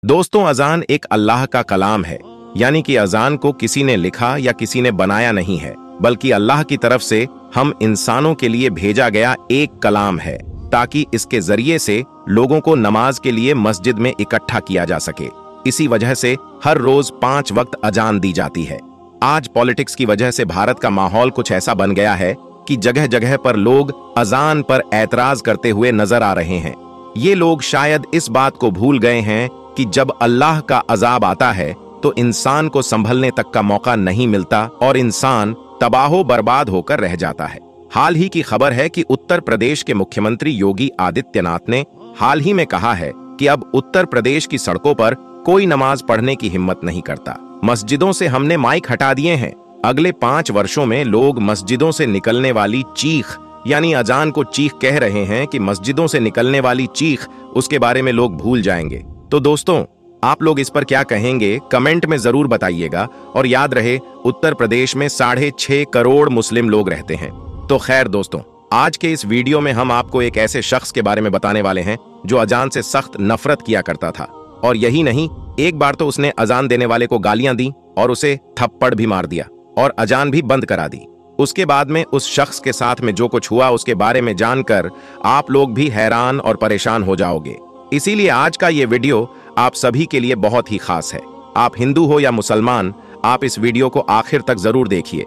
दोस्तों, अजान एक अल्लाह का कलाम है, यानी कि अजान को किसी ने लिखा या किसी ने बनाया नहीं है, बल्कि अल्लाह की तरफ से हम इंसानों के लिए भेजा गया एक कलाम है, ताकि इसके जरिए से लोगों को नमाज के लिए मस्जिद में इकट्ठा किया जा सके। इसी वजह से हर रोज 5 वक्त अजान दी जाती है। आज पॉलिटिक्स की वजह से भारत का माहौल कुछ ऐसा बन गया है कि जगह जगह पर लोग अजान पर ऐतराज करते हुए नजर आ रहे हैं। ये लोग शायद इस बात को भूल गए हैं कि जब अल्लाह का अजाब आता है तो इंसान को संभलने तक का मौका नहीं मिलता और इंसान तबाहो बर्बाद होकर रह जाता है। हाल ही की खबर है कि उत्तर प्रदेश के मुख्यमंत्री योगी आदित्यनाथ ने हाल ही में कहा है कि अब उत्तर प्रदेश की सड़कों पर कोई नमाज पढ़ने की हिम्मत नहीं करता। मस्जिदों से हमने माइक हटा दिए हैं। अगले 5 वर्षों में लोग मस्जिदों से निकलने वाली चीख, यानी अजान को चीख कह रहे हैं कि मस्जिदों से निकलने वाली चीख, उसके बारे में लोग भूल जाएंगे। तो दोस्तों, आप लोग इस पर क्या कहेंगे, कमेंट में जरूर बताइएगा। और याद रहे, उत्तर प्रदेश में 6.5 करोड़ मुस्लिम लोग रहते हैं। तो खैर दोस्तों, आज के इस वीडियो में हम आपको एक ऐसे शख्स के बारे में बताने वाले हैं जो अजान से सख्त नफरत किया करता था। और यही नहीं, एक बार तो उसने अजान देने वाले को गालियां दी और उसे थप्पड़ भी मार दिया और अजान भी बंद करा दी। उसके बाद में उस शख्स के साथ में जो कुछ हुआ, उसके बारे में जानकर आप लोग भी हैरान और परेशान हो जाओगे। इसीलिए आज का ये वीडियो आप सभी के लिए बहुत ही खास है। आप हिंदू हो या मुसलमान, आप इस वीडियो को आखिर तक जरूर देखिए।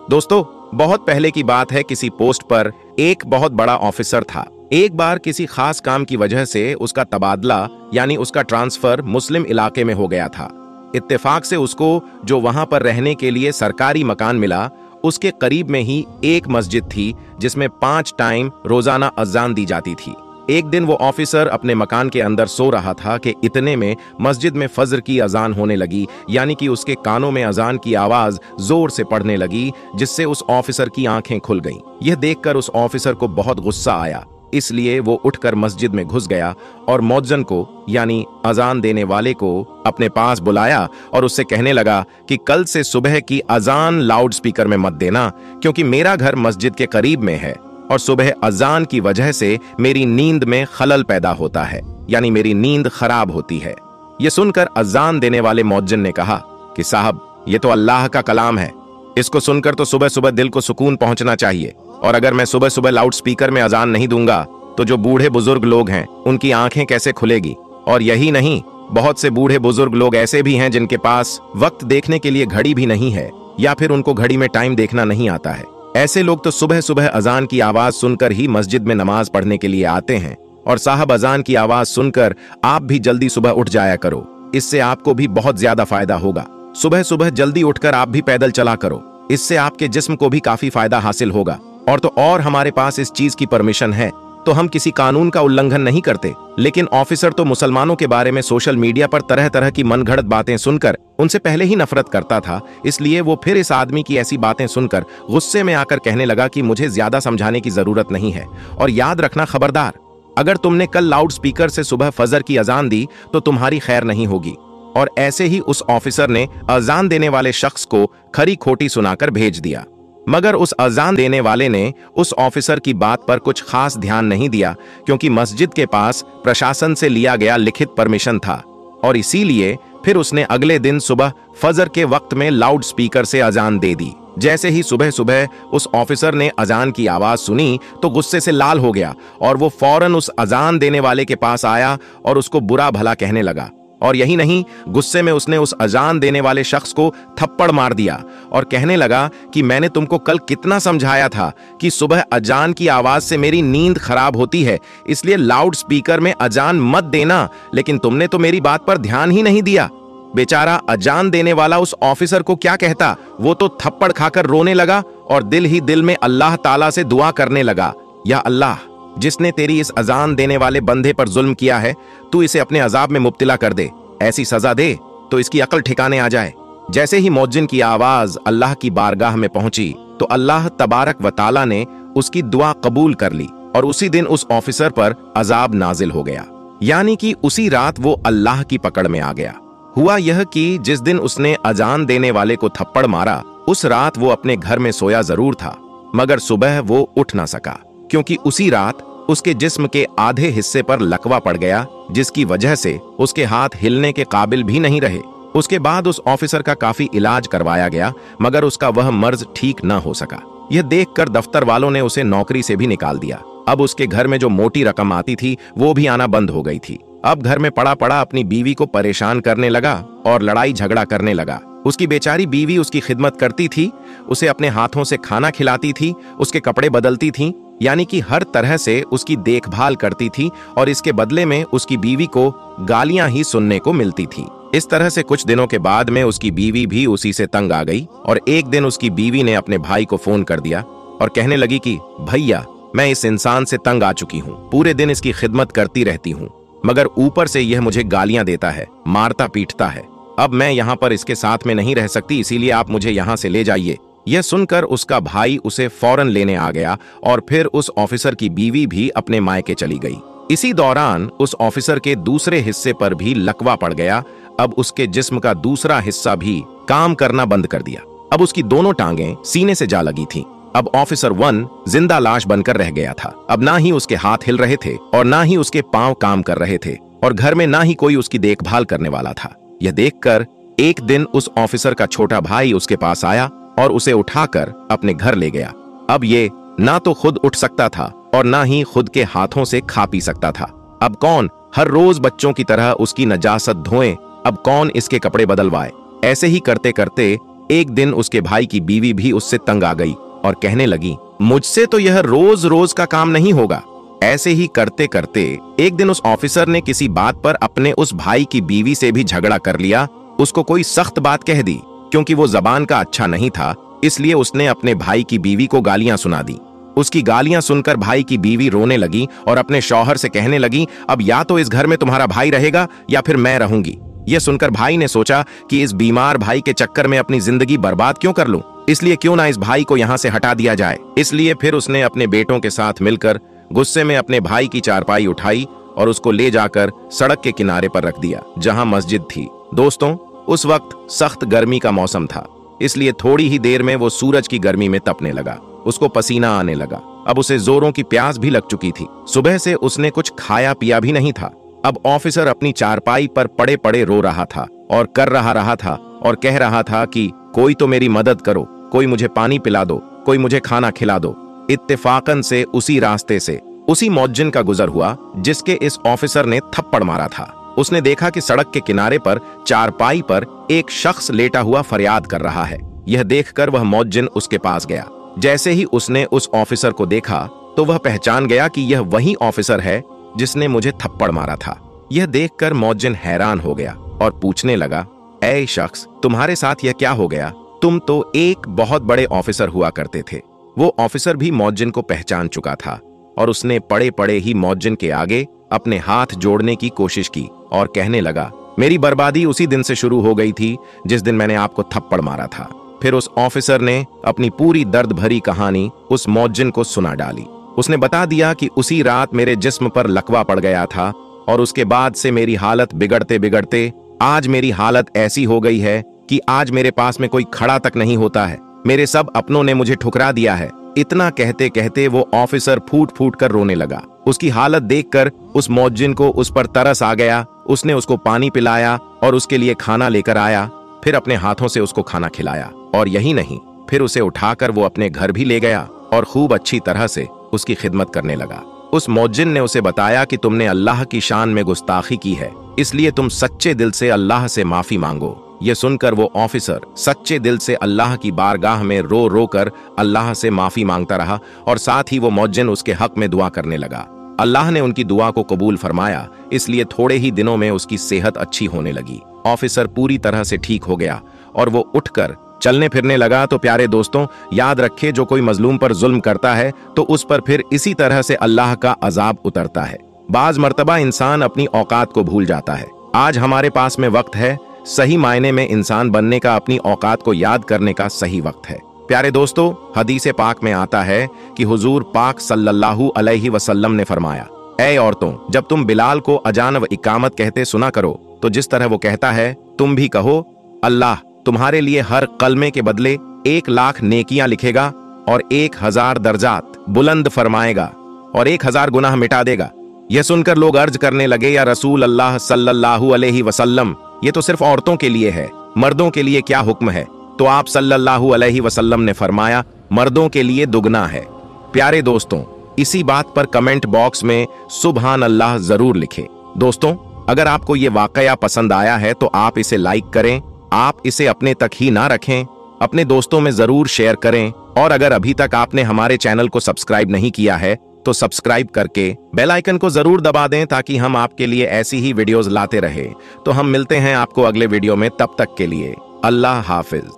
दोस्तों, बहुत पहले की बात है, किसी पोस्ट पर एक बहुत बड़ा ऑफिसर था। एक बार किसी खास काम की वजह से उसका तबादला, यानी उसका ट्रांसफर मुस्लिम इलाके में हो गया था। इत्तेफाक से उसको जो वहां पर रहने के लिए सरकारी मकान मिला, उसके करीब में ही एक मस्जिद थी जिसमें 5 टाइम रोजाना अजान दी जाती थी। एक दिन वो ऑफिसर अपने मकान के अंदर सो रहा था कि इतने में मस्जिद में फजर की अजान होने लगी, यानी कि उसके कानों में अजान की आवाज जोर से पड़ने लगी, जिससे उस ऑफिसर की आंखें खुल गईं। यह देखकर उस ऑफिसर को बहुत गुस्सा आया, इसलिए वो उठकर मस्जिद में घुस गया और मौज्जन को, यानी अजान देने वाले को, अपने पास बुलाया और उससे कहने लगा कि कल से सुबह की अजान लाउड स्पीकर में मत देना, क्योंकि मेरा घर मस्जिद के करीब में है और सुबह अजान की वजह से मेरी नींद में खलल पैदा होता है, यानी मेरी नींद खराब होती है। यह सुनकर अजान देने वाले मौज्जिन ने कहा कि साहब, ये तो अल्लाह का कलाम है, इसको सुनकर तो सुबह सुबह दिल को सुकून पहुंचना चाहिए। और अगर मैं सुबह सुबह लाउड स्पीकर में अजान नहीं दूंगा तो जो बूढ़े बुजुर्ग लोग हैं उनकी आंखें कैसे खुलेगी। और यही नहीं, बहुत से बूढ़े बुजुर्ग लोग ऐसे भी हैं जिनके पास वक्त देखने के लिए घड़ी भी नहीं है, या फिर उनको घड़ी में टाइम देखना नहीं आता है। ऐसे लोग तो सुबह सुबह अजान की आवाज सुनकर ही मस्जिद में नमाज पढ़ने के लिए आते हैं। और साहब, अजान की आवाज सुनकर आप भी जल्दी सुबह उठ जाया करो, इससे आपको भी बहुत ज्यादा फायदा होगा। सुबह सुबह जल्दी उठकर आप भी पैदल चला करो, इससे आपके जिस्म को भी काफी फायदा हासिल होगा। और तो और हमारे पास इस चीज की परमिशन है, तो हम किसी कानून का उल्लंघन नहीं करते। लेकिन ऑफिसर तो मुसलमानों के बारे में सोशल मीडिया पर तरह तरह की मनगढ़ंत बातें सुनकर उनसे पहले ही नफरत करता था, इसलिए वो फिर इस आदमी की ऐसी बातें सुनकर गुस्से में आकर कहने लगा कि मुझे ज्यादा समझाने की जरूरत नहीं है। और याद रखना खबरदार, अगर तुमने कल लाउड स्पीकर से सुबह फजर की अजान दी तो तुम्हारी खैर नहीं होगी। और ऐसे ही उस ऑफिसर ने अजान देने वाले शख्स को खरी खोटी सुनाकर भेज दिया। मगर उस अजान देने वाले ने उस ऑफिसर की बात पर कुछ खास ध्यान नहीं दिया, क्योंकि मस्जिद के पास प्रशासन से लिया गया लिखित परमिशन था। और इसीलिए फिर उसने अगले दिन सुबह फजर के वक्त में लाउड स्पीकर से अजान दे दी। जैसे ही सुबह सुबह उस ऑफिसर ने अजान की आवाज सुनी तो गुस्से से लाल हो गया और वो फौरन उस अजान देने वाले के पास आया और उसको बुरा भला कहने लगा। और यही नहीं, गुस्से में उसने उस अजान देने वाले शख्स को थप्पड़ मार दिया और कहने लगा कि मैंने तुमको कल कितना समझाया था कि सुबह अजान की आवाज से मेरी नींद खराब होती है, इसलिए लाउड स्पीकर में अजान मत देना, लेकिन तुमने तो मेरी बात पर ध्यान ही नहीं दिया। बेचारा अजान देने वाला उस ऑफिसर को क्या कहता, वो तो थप्पड़ खाकर रोने लगा और दिल ही दिल में अल्लाह ताला से दुआ करने लगा, या अल्लाह, जिसने तेरी इस अजान देने वाले बंदे पर जुल्म किया है, तू इसे अपने अजाब में मुब्तिला कर दे, ऐसी सजा दे तो इसकी अकल ठिकाने आ जाए। जैसे ही मौज्जिन की आवाज अल्लाह की बारगाह में पहुंची तो अल्लाह तबारक व ताला ने उसकी दुआ कबूल कर ली और उसी दिन उस ऑफिसर पर अजाब नाजिल हो गया, यानी कि उसी रात वो अल्लाह की पकड़ में आ गया। हुआ यह कि जिस दिन उसने अजान देने वाले को थप्पड़ मारा, उस रात वो अपने घर में सोया जरूर था, मगर सुबह वो उठ ना सका, क्योंकि उसी रात उसके जिस्म के आधे हिस्से पर लकवा पड़ गया, जिसकी वजह से उसके हाथ हिलने के काबिल भी नहीं रहे। उसके बाद उस ऑफिसर का काफी इलाज करवाया गया, मगर उसका वह मर्ज ठीक न हो सका। यह देखकर दफ्तर वालों ने उसे नौकरी से भी निकाल दिया। अब उसके घर में जो मोटी रकम आती थी वो भी आना बंद हो गई थी। अब घर में पड़ा पड़ा अपनी बीवी को परेशान करने लगा और लड़ाई झगड़ा करने लगा। उसकी बेचारी बीवी उसकी खिदमत करती थी, उसे अपने हाथों से खाना खिलाती थी, उसके कपड़े बदलती थी, यानी कि हर तरह से उसकी देखभाल करती थी, और इसके बदले में उसकी बीवी को गालियां ही सुनने को मिलती थी। इस तरह से कुछ दिनों के बाद में उसकी बीवी भी उसी से तंग आ गई, और एक दिन उसकी बीवी ने अपने भाई को फोन कर दिया और कहने लगी कि भैया, मैं इस इंसान से तंग आ चुकी हूँ, पूरे दिन इसकी खिदमत करती रहती हूँ, मगर ऊपर से यह मुझे गालियां देता है, मारता पीटता है। अब मैं यहाँ पर इसके साथ में नहीं रह सकती, इसीलिए आप मुझे यहाँ से ले जाइए। यह सुनकर उसका भाई उसे फौरन लेने आ गया, और फिर उस ऑफिसर की बीवी भी अपने मायके चली गई। इसी दौरान उस ऑफिसर के दूसरे हिस्से पर भी लकवा पड़ गया। अब उसके जिस्म का दूसरा हिस्सा भी काम करना बंद कर दिया। अब उसकी दोनों टांगें सीने से जा लगी थीं। अब ऑफिसर 1 जिंदा लाश बनकर रह गया था। अब ना ही उसके हाथ हिल रहे थे और ना ही उसके पांव काम कर रहे थे, और घर में ना ही कोई उसकी देखभाल करने वाला था। यह देखकर एक दिन उस ऑफिसर का छोटा भाई उसके पास आया और उसे उठाकर अपने घर ले गया। अब ये ना तो खुद उठ सकता था और ना ही खुद के हाथों से खा पी सकता था। अब कौन हर रोज बच्चों की तरह उसकी नजासत धोए, अब कौन इसके कपड़े बदलवाए। ऐसे ही करते करते एक दिन उसके भाई की बीवी भी उससे तंग आ गई और कहने लगी, मुझसे तो यह रोज रोज का काम नहीं होगा। ऐसे ही करते करते एक दिन उस ऑफिसर ने किसी बात पर अपने उस भाई की बीवी से भी झगड़ा कर लिया। उसको कोई सख्त बात कह दी, क्योंकि वो जबान का अच्छा नहीं था, इसलिए उसने अपने भाई की बीवी को गालियां सुना दी। उसकी गालियां सुनकर भाई की बीवी रोने लगी और अपने शौहर से कहने लगी, अब या तो इस घर में तुम्हारा भाई रहेगा या फिर मैं रहूंगी। यह सुनकर भाई ने सोचा कि इस बीमार भाई के चक्कर में अपनी जिंदगी बर्बाद क्यों कर लूं, इसलिए क्यों ना इस भाई को यहां से हटा दिया जाए। इसलिए फिर उसने अपने बेटों के साथ मिलकर गुस्से में अपने भाई की चारपाई उठाई और उसको ले जाकर सड़क के किनारे पर रख दिया, जहां मस्जिद थी। दोस्तों, उस वक्त सख्त गर्मी का मौसम था, इसलिए थोड़ी ही देर में वो सूरज की गर्मी में तपने लगा। उसको पसीना आने लगा। अब उसे जोरों की प्यास भी लग चुकी थी। सुबह से उसने कुछ खाया पिया भी नहीं था। अब ऑफिसर अपनी चारपाई पर पड़े पड़े रो रहा था और कर रहा था और कह रहा था कि कोई तो मेरी मदद करो, कोई मुझे पानी पिला दो, कोई मुझे खाना खिला दो। इत्तेफाकन से उसी रास्ते से उसी मौज्जिन का गुजर हुआ जिसके इस ऑफिसर ने थप्पड़ मारा था। उसने देखा कि सड़क के किनारे पर चारपाई पर एक शख्स लेटा हुआ फरियाद कर रहा है। यह देखकर वह मौज्जिन उसके पास गया। जैसे ही उसने उस ऑफिसर को देखा तो वह पहचान गया कि यह वही ऑफिसर है जिसने मुझे थप्पड़ मारा था। यह देखकर मौज्जिन हैरान हो गया और पूछने लगा, ऐ शख्स, तुम्हारे साथ यह क्या हो गया? तुम तो एक बहुत बड़े ऑफिसर हुआ करते थे। वो ऑफिसर भी मौज्जिन को पहचान चुका था और उसने पड़े पड़े ही मौज्जिन के आगे अपने हाथ जोड़ने की कोशिश की और कहने लगा, मेरी बर्बादी उसी दिन से शुरू हो गई थी जिस दिन मैंने आपको थप्पड़ मारा था। फिर उस ऑफिसर ने अपनी पूरी दर्द भरी कहानी उस मौज्जिन को सुना डाली। उसने बता दिया कि उसी रात मेरे जिस्म पर लकवा पड़ गया था और उसके बाद से मेरी हालत बिगड़ते बिगड़ते आज मेरी हालत ऐसी हो गई है कि आज मेरे पास में कोई खड़ा तक नहीं होता है। मेरे सब अपनों ने मुझे ठुकरा दिया है। इतना कहते कहते वो ऑफिसर फूट फूट कर रोने लगा। उसकी हालत देखकर उस मौज्जिन को उस पर तरस आ गया। उसने उसको पानी पिलाया और उसके लिए खाना लेकर आया, फिर अपने हाथों से उसको खाना खिलाया, और यही नहीं, फिर उसे उठाकर वो अपने घर भी ले गया और खूब अच्छी तरह से उसकी खिदमत करने लगा। उस मौज्जिन ने उसे बताया कि तुमने अल्लाह की शान में गुस्ताखी की है, इसलिए तुम सच्चे दिल से अल्लाह से माफी मांगो। यह सुनकर वो ऑफिसर सच्चे दिल से अल्लाह की बारगाह में रो रो कर अल्लाह से माफी मांगता रहा और साथ ही वो मौज्जिन उसके हक में दुआ करने लगा। अल्लाह ने उनकी दुआ को कबूल फरमाया, इसलिए थोड़े ही दिनों में उसकी सेहत अच्छी होने लगी। ऑफिसर पूरी तरह से ठीक हो गया और वो उठकर चलने फिरने लगा। तो प्यारे दोस्तों, याद रखे, जो कोई मजलूम पर जुल्म करता है तो उस पर फिर इसी तरह से अल्लाह का अजाब उतरता है। बाज मर्तबा इंसान अपनी औकात को भूल जाता है। आज हमारे पास में वक्त है, सही मायने में इंसान बनने का, अपनी औकात को याद करने का सही वक्त है। प्यारे दोस्तों, हदीसे पाक में आता है कि हुजूर पाक सल्लल्लाहु अलैहि वसल्लम ने फरमाया, ऐ औरतों, जब तुम बिलाल को अजान व इकामत कहते सुना करो तो जिस तरह वो कहता है तुम भी कहो, अल्लाह तुम्हारे लिए हर कलमे के बदले 1,00,000 नेकियां लिखेगा और 1,000 दर्जात बुलंद फरमाएगा। और 1000 गुनाह मिटा देगा। यह सुनकर लोग अर्ज करने लगे, या रसूल अल्लाह सल्लल्लाहु अलैहि वसल्लम, ये तो सिर्फ औरतों के लिए है, मर्दों के लिए क्या हुक्म है? तो आप सल्लल्लाहु अलैहि वसल्लम ने फरमाया, मर्दों के लिए दुगना है। प्यारे दोस्तों, इसी बात पर कमेंट बॉक्स में सुभान अल्लाह जरूर लिखें। दोस्तों, अगर आपको ये वाकया पसंद आया है तो आप इसे लाइक करें। आप इसे अपने तक ही ना रखें, अपने दोस्तों में जरूर शेयर करें। और अगर अभी तक आपने हमारे चैनल को सब्सक्राइब नहीं किया है तो सब्सक्राइब करके बेल आइकन को जरूर दबा दें, ताकि हम आपके लिए ऐसी ही वीडियोस लाते रहे। तो हम मिलते हैं आपको अगले वीडियो में, तब तक के लिए अल्लाह हाफिज।